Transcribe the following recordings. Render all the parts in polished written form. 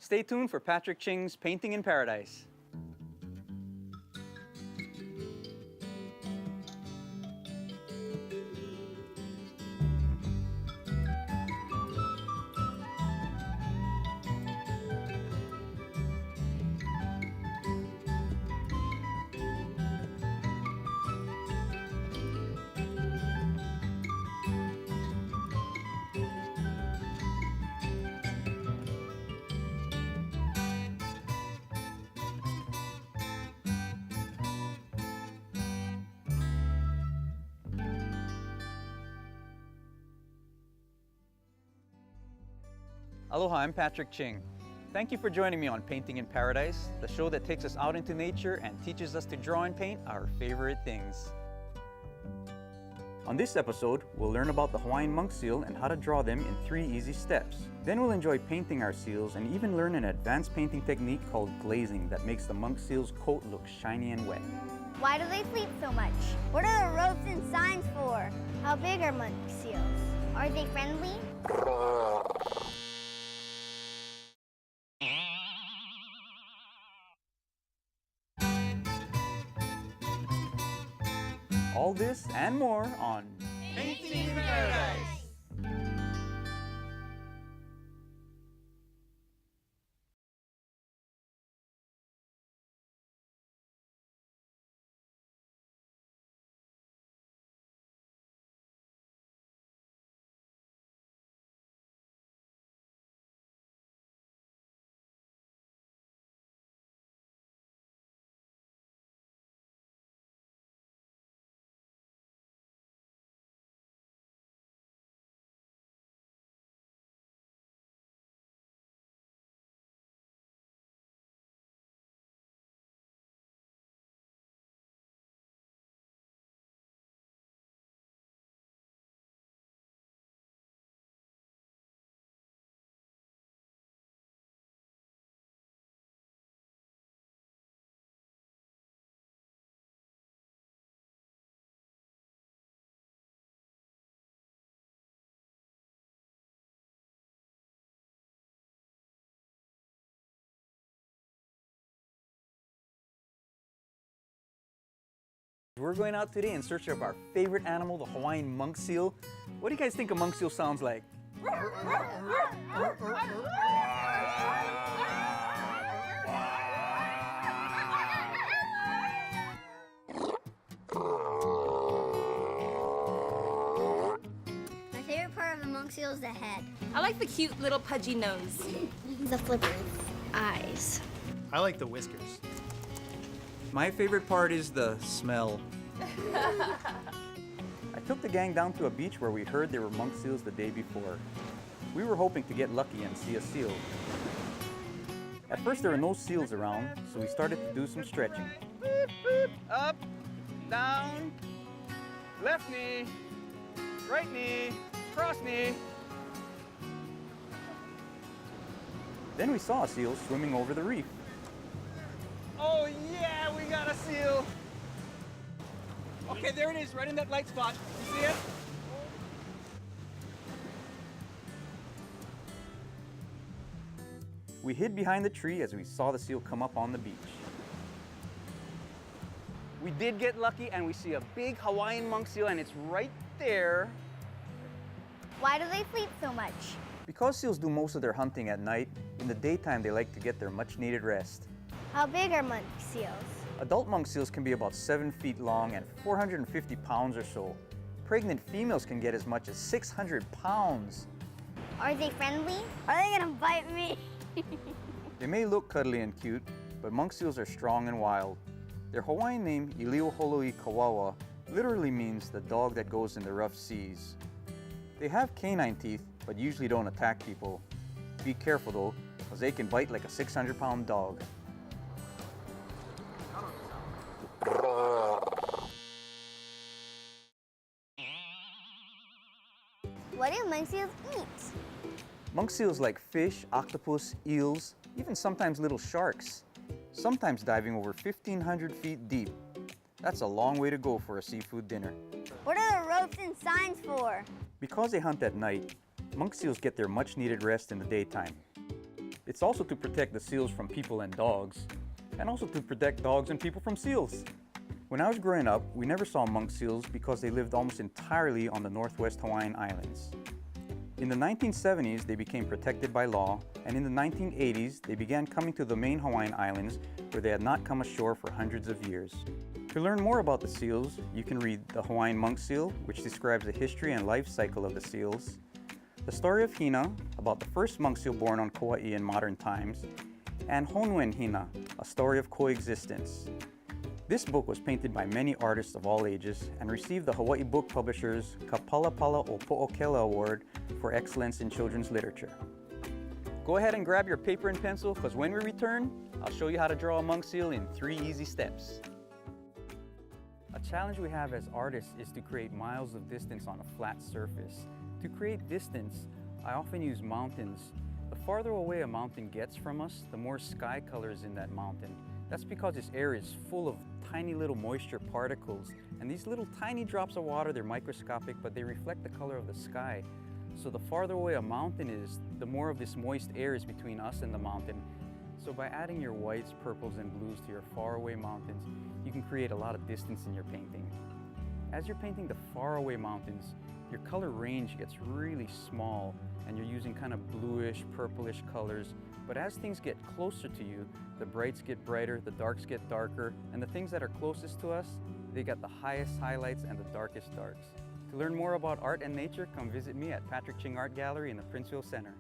Stay tuned for Patrick Ching's Painting in Paradise. Aloha, I'm Patrick Ching. Thank you for joining me on Painting in Paradise, the show that takes us out into nature and teaches us to draw and paint our favorite things. On this episode, we'll learn about the Hawaiian monk seal and how to draw them in 3 easy steps. Then we'll enjoy painting our seals and even learn an advanced painting technique called glazing that makes the monk seal's coat look shiny and wet. Why do they sleep so much? What are the ropes and signs for? How big are monk seals? Are they friendly? All this and more on Painting in Paradise. We're going out today in search of our favorite animal, the Hawaiian monk seal. What do you guys think a monk seal sounds like? My favorite part of the monk seal is the head. I like the cute little pudgy nose. The flippers. Eyes. I like the whiskers. My favorite part is the smell. I took the gang down to a beach where we'd heard there were monk seals the day before. We were hoping to get lucky and see a seal. At first there were no seals around, so we started to do some stretching. Boop, boop, up, down, left knee, right knee, cross knee. Then we saw a seal swimming over the reef. Oh yeah, we got a seal! Okay, there it is, right in that light spot. You see it? We hid behind the tree as we saw the seal come up on the beach. We did get lucky and we see a big Hawaiian monk seal and it's right there. Why do they sleep so much? Because seals do most of their hunting at night, in the daytime they like to get their much needed rest. How big are monk seals? Adult monk seals can be about 7 feet long and 450 pounds or so. Pregnant females can get as much as 600 pounds. Are they friendly? Are they gonna bite me? They may look cuddly and cute, but monk seals are strong and wild. Their Hawaiian name, Iliuholoi Kawawa, literally means the dog that goes in the rough seas. They have canine teeth, but usually don't attack people. Be careful though, because they can bite like a 600-pound dog. What do monk seals eat? Monk seals like fish, octopus, eels, even sometimes little sharks. Sometimes diving over 1,500 feet deep. That's a long way to go for a seafood dinner. What are the ropes and signs for? Because they hunt at night, monk seals get their much needed rest in the daytime. It's also to protect the seals from people and dogs, and also to protect dogs and people from seals. When I was growing up, we never saw monk seals because they lived almost entirely on the northwest Hawaiian Islands. In the 1970s, they became protected by law, and in the 1980s, they began coming to the main Hawaiian Islands where they had not come ashore for hundreds of years. To learn more about the seals, you can read The Hawaiian Monk Seal, which describes the history and life cycle of the seals, The Story of Hina, about the first monk seal born on Kauai in modern times, and Honuen Hina, a story of coexistence. This book was painted by many artists of all ages and received the Hawaii Book Publishers' Kapalapala o Po'okela Award for Excellence in Children's Literature. Go ahead and grab your paper and pencil, because when we return, I'll show you how to draw a monk seal in 3 easy steps. A challenge we have as artists is to create miles of distance on a flat surface. To create distance, I often use mountains. The farther away a mountain gets from us, the more sky color is in that mountain. That's because this air is full of tiny little moisture particles, and these little tiny drops of water, they're microscopic, but they reflect the color of the sky. So the farther away a mountain is, the more of this moist air is between us and the mountain. So by adding your whites, purples, and blues to your faraway mountains, you can create a lot of distance in your painting. As you're painting the faraway mountains, your color range gets really small, and you're using kind of bluish, purplish colors. But as things get closer to you, the brights get brighter, the darks get darker, and the things that are closest to us, they got the highest highlights and the darkest darks. To learn more about art and nature, come visit me at Patrick Ching Art Gallery in the Princeville Center.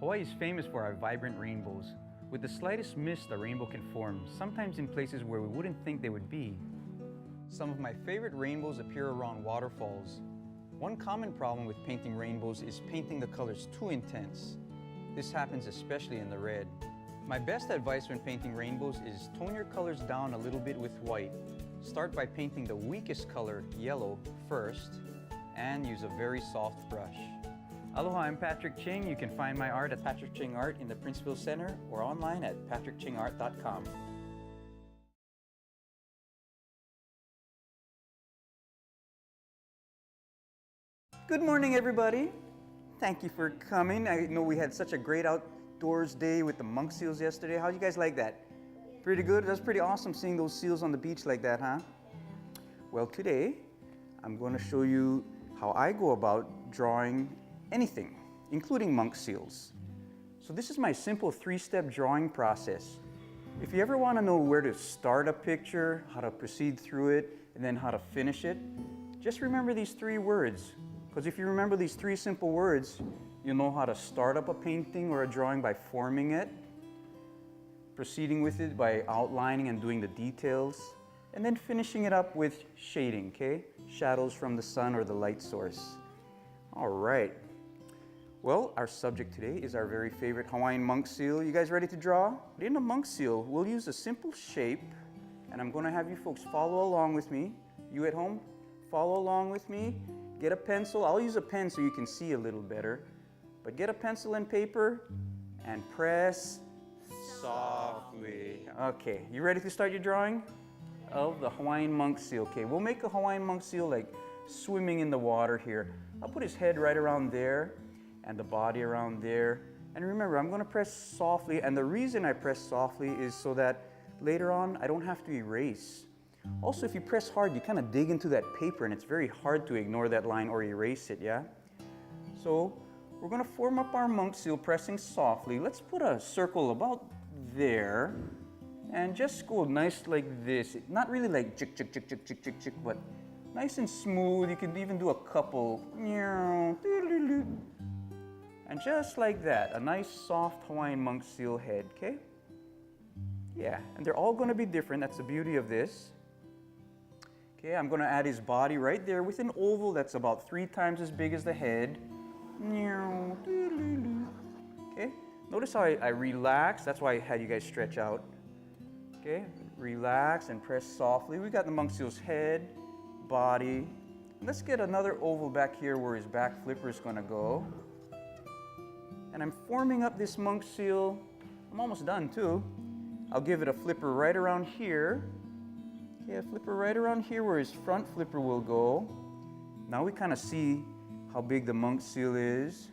Hawaii is famous for our vibrant rainbows. With the slightest mist, a rainbow can form, sometimes in places where we wouldn't think they would be. Some of my favorite rainbows appear around waterfalls. One common problem with painting rainbows is painting the colors too intense. This happens especially in the red. My best advice when painting rainbows is tone your colors down a little bit with white. Start by painting the weakest color, yellow, first, and use a very soft brush. Aloha, I'm Patrick Ching. You can find my art at Patrick Ching Art in the Princeville Center or online at patrickchingart.com. Good morning, everybody. Thank you for coming. I know we had such a great outdoors day with the monk seals yesterday. How'd you guys like that? Pretty good? That's pretty awesome seeing those seals on the beach like that, huh? Well, today I'm going to show you how I go about drawing anything, including monk seals. So this is my simple 3-step drawing process. If you ever want to know where to start a picture, how to proceed through it, and then how to finish it, just remember these 3 words. Because if you remember these 3 simple words, you'll know how to start up a painting or a drawing by forming it, proceeding with it by outlining and doing the details, and then finishing it up with shading, okay? Shadows from the sun or the light source. All right. Well, our subject today is our very favorite Hawaiian monk seal. You guys ready to draw? In a monk seal, we'll use a simple shape, and I'm going to have you folks follow along with me. You at home, follow along with me. Get a pencil. I'll use a pen so you can see a little better. But get a pencil and paper and press softly. Okay, you ready to start your drawing of the Hawaiian monk seal? Okay, we'll make a Hawaiian monk seal like swimming in the water here. I'll put his head right around there and the body around there. And remember, I'm going to press softly, and the reason I press softly is so that later on I don't have to erase. Also, if you press hard, you kind of dig into that paper, and it's very hard to ignore that line or erase it, yeah? So we're going to form up our monk seal pressing softly. Let's put a circle about there and just go nice like this. Not really like chick, chick, chick, chick, chick, chick, chick, but nice and smooth. You can even do a couple. And just like that, a nice soft Hawaiian monk seal head, okay? Yeah, and they're all going to be different. That's the beauty of this. Okay, I'm going to add his body right there with an oval that's about 3 times as big as the head. Okay, notice how I relax. That's why I had you guys stretch out. Okay, relax and press softly. We got the monk seal's head, body. Let's get another oval back here where his back flipper is going to go. And I'm forming up this monk seal. I'm almost done too. I'll give it a flipper right around here. Okay, a flipper right around here where his front flipper will go. Now we kind of see how big the monk seal is.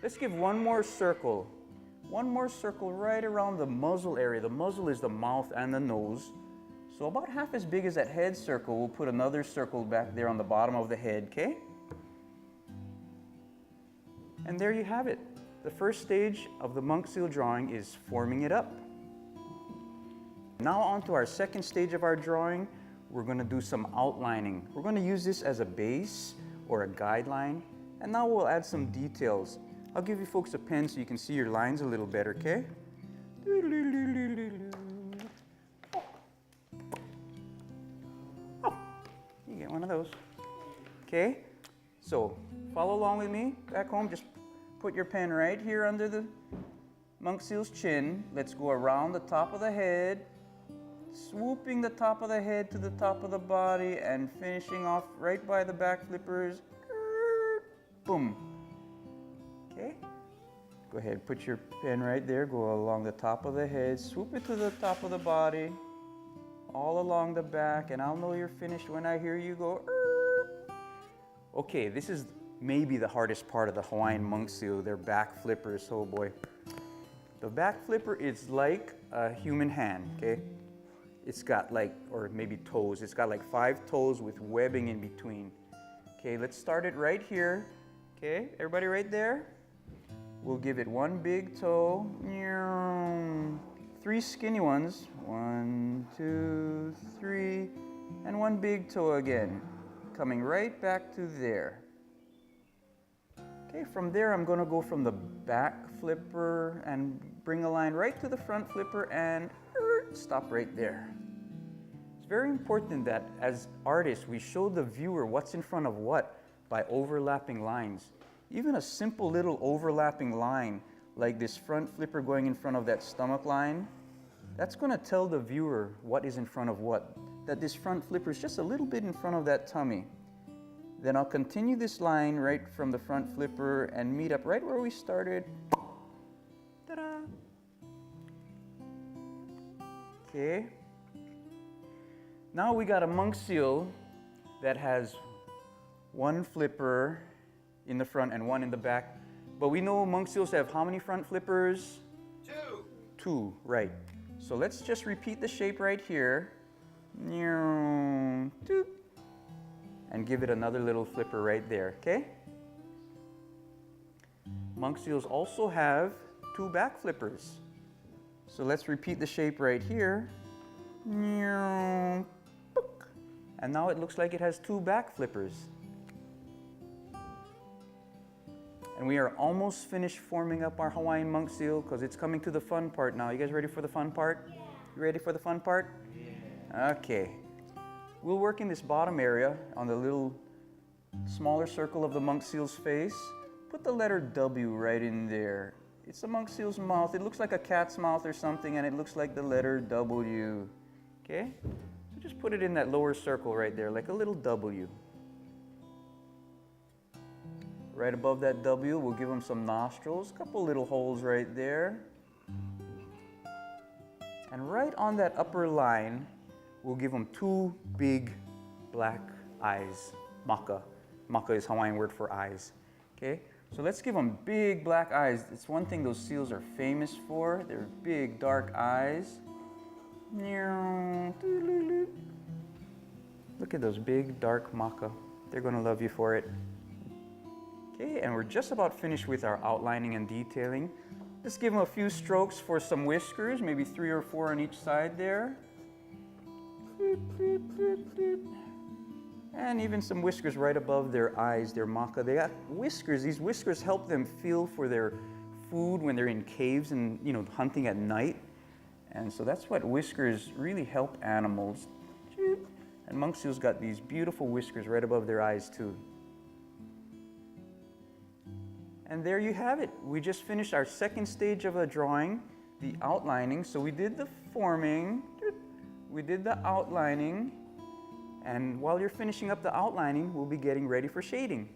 Let's give one more circle. one more circle right around the muzzle area. The muzzle is the mouth and the nose. So about half as big as that head circle, we'll put another circle back there on the bottom of the head, okay? And there you have it. The first stage of the monk seal drawing is forming it up. Now on to our second stage of our drawing. We're going to do some outlining. We're going to use this as a base or a guideline. And now we'll add some details. I'll give you folks a pen so you can see your lines a little better, okay? Oh, you get one of those. Okay, so follow along with me back home. Just put your pen right here under the monk seal's chin. Let's go around the top of the head, swooping the top of the head to the top of the body and finishing off right by the back flippers. Boom. Okay, go ahead, put your pen right there, go along the top of the head, swoop it to the top of the body, all along the back, and I'll know you're finished when I hear you go. Okay, this is maybe the hardest part of the Hawaiian monk seal, their back flippers. Oh boy. The back flipper is like a human hand, okay? It's got like, or maybe toes, it's got like 5 toes with webbing in between. Okay, let's start it right here. Okay, everybody right there? We'll give it one big toe, 3 skinny ones, 1, 2, 3, and one big toe again, coming right back to there. Okay, from there I'm going to go from the back flipper and bring a line right to the front flipper and stop right there. It's very important that as artists we show the viewer what's in front of what by overlapping lines. Even a simple little overlapping line like this front flipper going in front of that stomach line, that's going to tell the viewer what is in front of what. That this front flipper is just a little bit in front of that tummy. Then I'll continue this line right from the front flipper and meet up right where we started. Ta-da! Okay. Now we got a monk seal that has one flipper in the front and one in the back. But we know monk seals have how many front flippers? 2. 2, right. So let's just repeat the shape right here. And give it another little flipper right there, okay? Monk seals also have 2 back flippers. So let's repeat the shape right here. And now it looks like it has 2 back flippers. And we are almost finished forming up our Hawaiian monk seal because it's coming to the fun part now. You guys ready for the fun part? Yeah. You ready for the fun part? Yeah. Okay. We'll work in this bottom area on the little smaller circle of the monk seal's face. Put the letter W right in there. It's a monk seal's mouth. It looks like a cat's mouth or something, and it looks like the letter W. Okay? So just put it in that lower circle right there, like a little W. Right above that W, we'll give them some nostrils, a couple little holes right there. And right on that upper line, we'll give them 2 big black eyes, maka. Maka is Hawaiian word for eyes, okay? So let's give them big black eyes. It's one thing those seals are famous for. They're big, dark eyes. Look at those big, dark maka. They're gonna love you for it. Okay, and we're just about finished with our outlining and detailing. Let's give them a few strokes for some whiskers, maybe 3 or 4 on each side there. And even some whiskers right above their eyes, their maka. They got whiskers. These whiskers help them feel for their food when they're in caves and, you know, hunting at night. And so that's what whiskers really help animals. And monk seals got these beautiful whiskers right above their eyes too. And there you have it. We just finished our second stage of the drawing, the outlining. So we did the forming, we did the outlining, and while you're finishing up the outlining, we'll be getting ready for shading.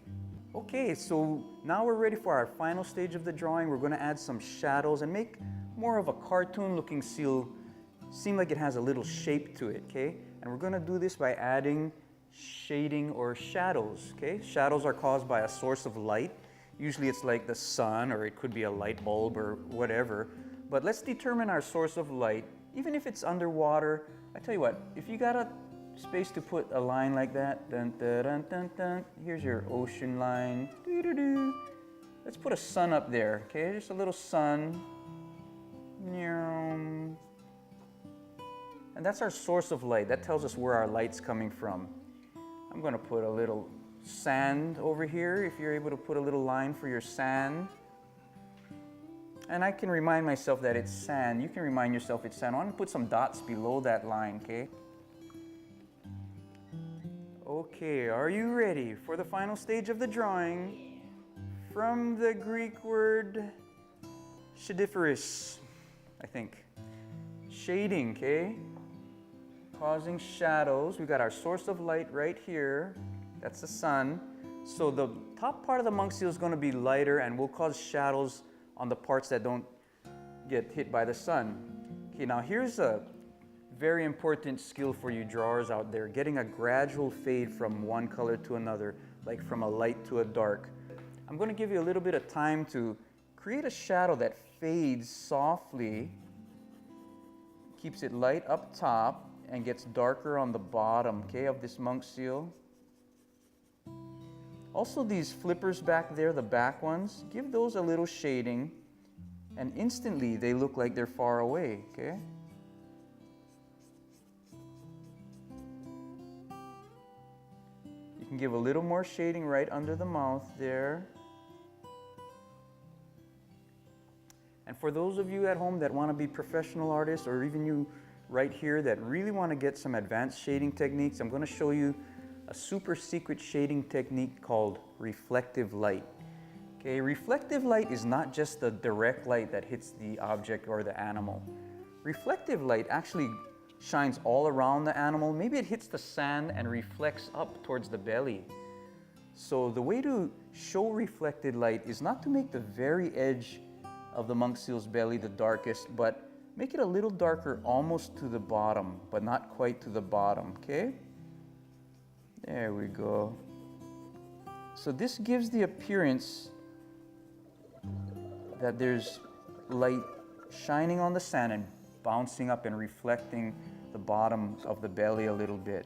Okay, so now we're ready for our final stage of the drawing. We're going to add some shadows and make more of a cartoon-looking seal seem like it has a little shape to it, okay? And we're going to do this by adding shading or shadows, okay? Shadows are caused by a source of light. Usually it's like the sun, or it could be a light bulb or whatever. But let's determine our source of light. Even if it's underwater, I tell you what, if you got a space to put a line like that, dun, dun, dun, dun, dun, here's your ocean line. Doo, doo, doo. Let's put a sun up there, okay? Just a little sun. And that's our source of light. That tells us where our light's coming from. I'm going to put a little sand over here, if you're able to put a little line for your sand. And I can remind myself that it's sand. You can remind yourself it's sand. I'm going to put some dots below that line, okay? Okay, are you ready for the final stage of the drawing? From the Greek word shadiferous, I think. Shading, okay? Causing shadows. We got our source of light right here. That's the sun. So the top part of the monk seal is going to be lighter and will cause shadows on the parts that don't get hit by the sun. Okay, now here's a very important skill for you drawers out there, getting a gradual fade from one color to another, like from a light to a dark. I'm going to give you a little bit of time to create a shadow that fades softly, keeps it light up top, and gets darker on the bottom, okay, of this monk seal. Also, these flippers back there, the back ones, give those a little shading, and instantly they look like they're far away, okay? You can give a little more shading right under the mouth there. And for those of you at home that want to be professional artists, or even you right here that really want to get some advanced shading techniques, I'm going to show you a super secret shading technique called reflective light. Okay, reflective light is not just the direct light that hits the object or the animal. Reflective light actually shines all around the animal. Maybe it hits the sand and reflects up towards the belly. So the way to show reflected light is not to make the very edge of the monk seal's belly the darkest, but make it a little darker almost to the bottom, but not quite to the bottom, okay? There we go. So this gives the appearance that there's light shining on the sand and bouncing up and reflecting the bottom of the belly a little bit.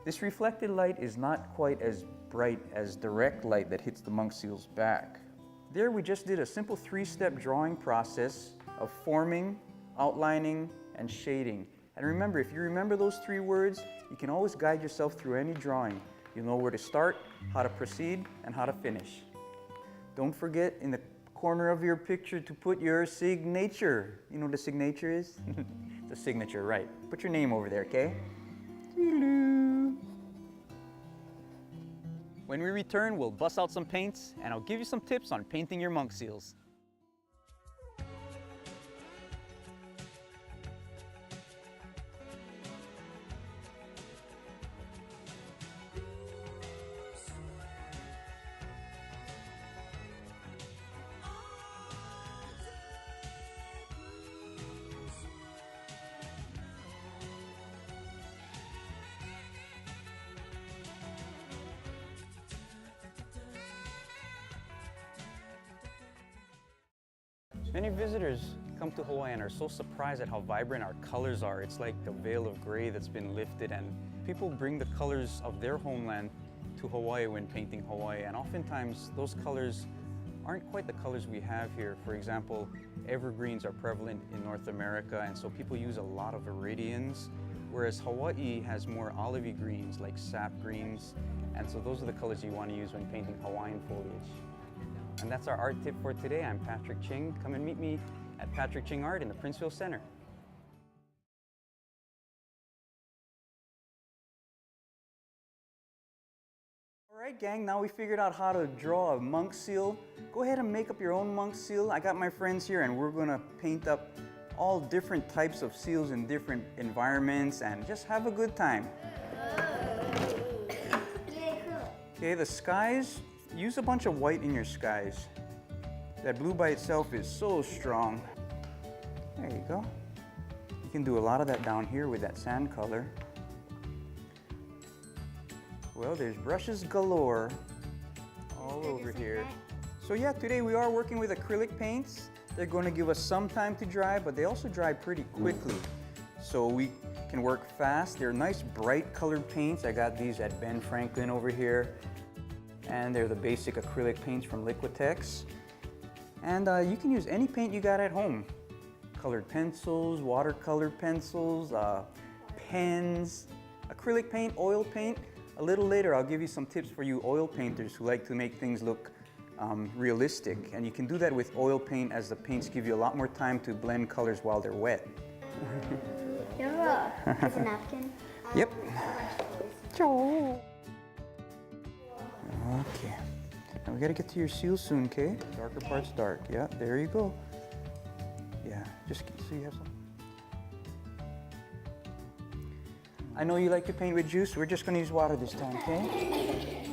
This reflected light is not quite as bright as direct light that hits the monk seal's back. There we just did a simple 3-step drawing process of forming, outlining, and shading. And remember, if you remember those 3 words, you can always guide yourself through any drawing. You'll know where to start, how to proceed, and how to finish. Don't forget in the corner of your picture to put your signature. You know what a signature is? The signature, right. Put your name over there, okay? When we return, we'll bust out some paints, and I'll give you some tips on painting your monk seals. Many visitors come to Hawaii and are so surprised at how vibrant our colors are. It's like a veil of gray that's been lifted, and people bring the colors of their homeland to Hawaii when painting Hawaii, and oftentimes those colors aren't quite the colors we have here. For example, evergreens are prevalent in North America, and so people use a lot of iridians, whereas Hawaii has more olivey greens like sap greens, and so those are the colors you want to use when painting Hawaiian foliage. And that's our art tip for today. I'm Patrick Ching. Come and meet me at Patrick Ching Art in the Princeville Center. All right, gang, now we figured out how to draw a monk seal. Go ahead and make up your own monk seal. I got my friends here and we're gonna paint up all different types of seals in different environments and just have a good time. Okay, the skies, use a bunch of white in your skies. That blue by itself is so strong. There you go. You can do a lot of that down here with that sand color. Well, there's brushes galore. all over here. So yeah, today we are working with acrylic paints. They're going to give us some time to dry, but they also dry pretty quickly. So we can work fast. They're nice bright colored paints. I got these at Ben Franklin over here. And they're the basic acrylic paints from Liquitex. And you can use any paint you got at home. Colored pencils, watercolor pencils, pens, acrylic paint, oil paint. A little later I'll give you some tips for you oil painters who like to make things look realistic. And you can do that with oil paint, as the paints give you a lot more time to blend colors while they're wet. You have a napkin? Yep. Okay. Now we gotta get to your seal soon, okay? Darker parts dark. Yeah, there you go. Yeah, just so you have some. I know you like to paint with juice. We're just gonna use water this time, okay?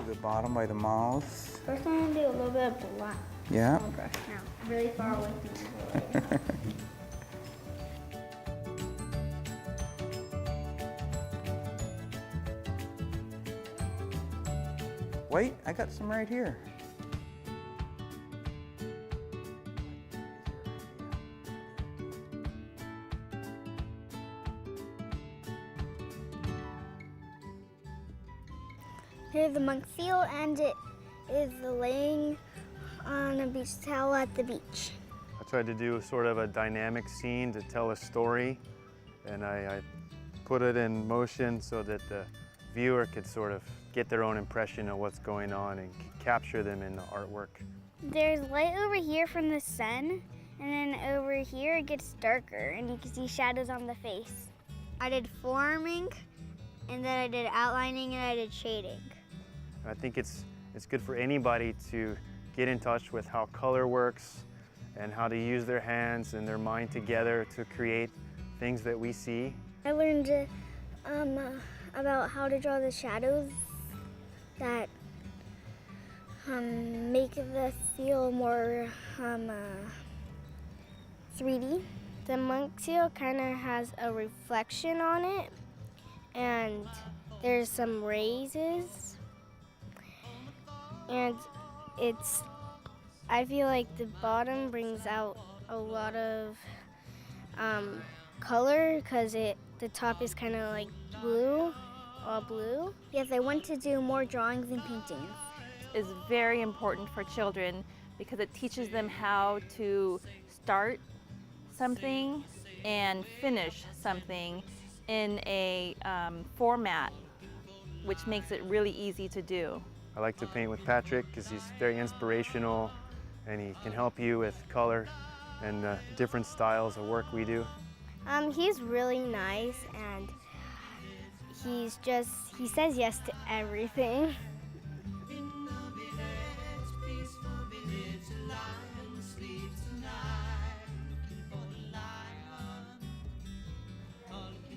The bottom by the mouth. First I'm gonna do a little bit of black. Yeah. Brush now. Really far away from me. Wait, I got some right here. Here's the monk seal, and it is laying on a beach towel at the beach. I tried to do sort of a dynamic scene to tell a story, and I put it in motion so that the viewer could sort of get their own impression of what's going on and capture them in the artwork. There's light over here from the sun, and then over here it gets darker, and you can see shadows on the face. I did forming, and then I did outlining, and I did shading. And I think it's good for anybody to get in touch with how color works and how to use their hands and their mind together to create things that we see. I learned about how to draw the shadows that make the seal more 3D. The monk seal kind of has a reflection on it, and there's some raises, and I feel like the bottom brings out a lot of color because the top is kind of like blue, all blue. Yes, I want to do more drawings and paintings. Is very important for children because it teaches them how to start something and finish something in a format which makes it really easy to do. I like to paint with Patrick because he's very inspirational and he can help you with color and different styles of work we do. He's really nice, and he says yes to everything.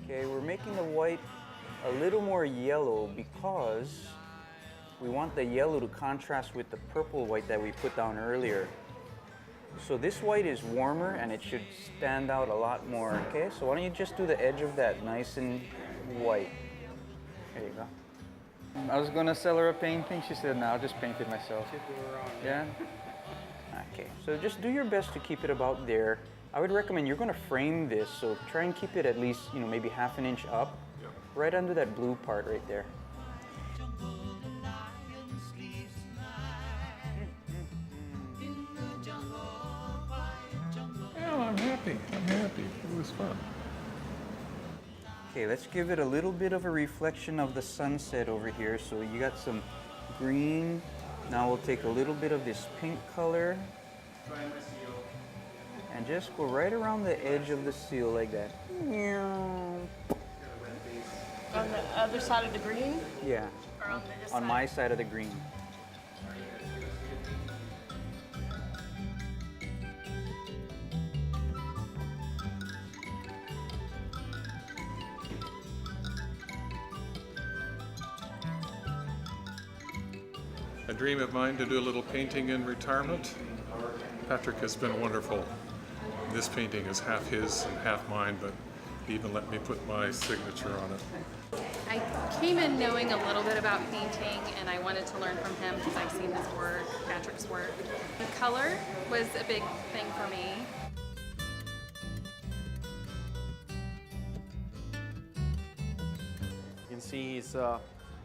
Okay, we're making the white a little more yellow because we want the yellow to contrast with the purple white that we put down earlier. So this white is warmer and it should stand out a lot more, okay? So why don't you just do the edge of that nice and white. There you go. I was gonna sell her a painting. She said, no, I'll just paint it myself. Yeah? Okay, so just do your best to keep it about there. I would recommend, you're gonna frame this, so try and keep it at least, maybe half an inch up, right under that blue part right there. I'm happy. It was fun. Okay, let's give it a little bit of a reflection of the sunset over here. So you got some green. Now we'll take a little bit of this pink color and just go right around the edge of the seal like that. On the other side of the green? Yeah, Or on this on side? my side of the green. A dream of mine to do a little painting in retirement. Patrick has been wonderful. This painting is half his and half mine, but he even let me put my signature on it. I came in knowing a little bit about painting, and I wanted to learn from him because I've seen his work, Patrick's work. The color was a big thing for me. You can see he's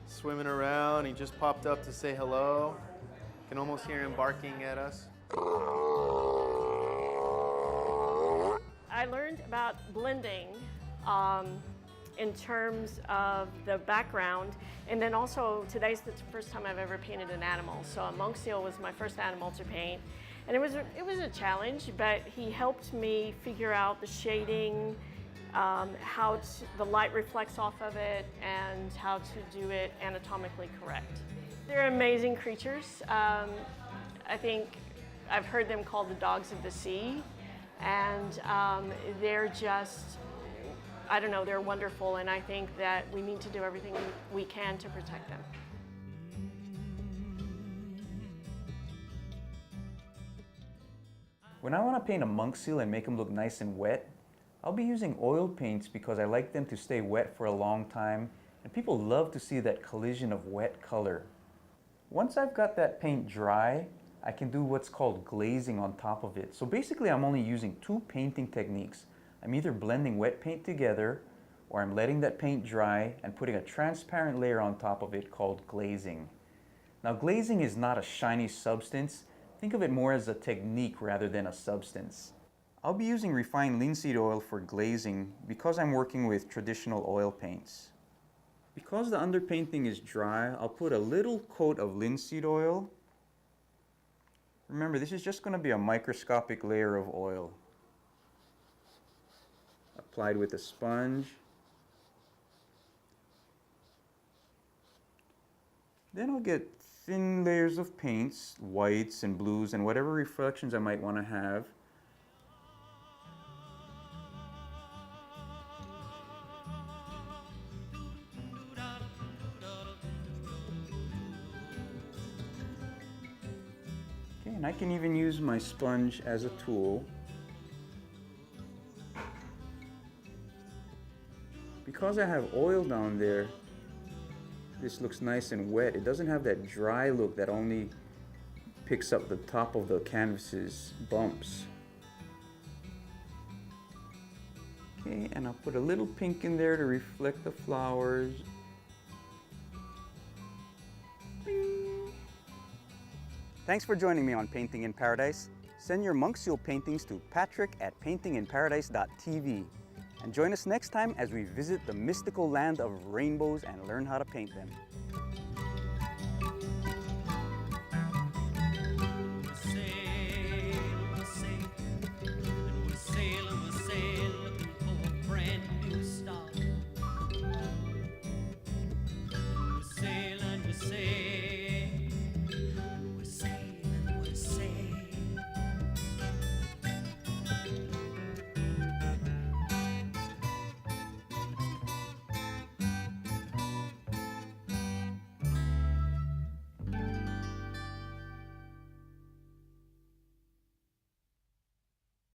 swimming around. He just popped up to say hello. You can almost hear him barking at us. I learned about blending in terms of the background, and then also today's the first time I've ever painted an animal. So a monk seal was my first animal to paint, and it was a challenge, but he helped me figure out the shading, how the light reflects off of it, and how to do it anatomically correct. They're amazing creatures. I think I've heard them called the dogs of the sea, and they're just, I don't know, they're wonderful, and I think that we need to do everything we can to protect them. When I want to paint a monk seal and make them look nice and wet, I'll be using oil paints because I like them to stay wet for a long time, and people love to see that collision of wet color. Once I've got that paint dry, I can do what's called glazing on top of it. So basically I'm only using two painting techniques. I'm either blending wet paint together, or I'm letting that paint dry and putting a transparent layer on top of it called glazing. Now glazing is not a shiny substance. Think of it more as a technique rather than a substance. I'll be using refined linseed oil for glazing because I'm working with traditional oil paints. Because the underpainting is dry, I'll put a little coat of linseed oil. Remember, this is just going to be a microscopic layer of oil. Applied with a sponge. Then I'll get thin layers of paints, whites and blues and whatever reflections I might want to have. Okay, and I can even use my sponge as a tool. Because I have oil down there, this looks nice and wet. It doesn't have that dry look that only picks up the top of the canvas's bumps. Okay, and I'll put a little pink in there to reflect the flowers. Bing. Thanks for joining me on Painting in Paradise. Send your monk seal paintings to patrick@paintinginparadise.tv. And join us next time as we visit the mystical land of rainbows and learn how to paint them.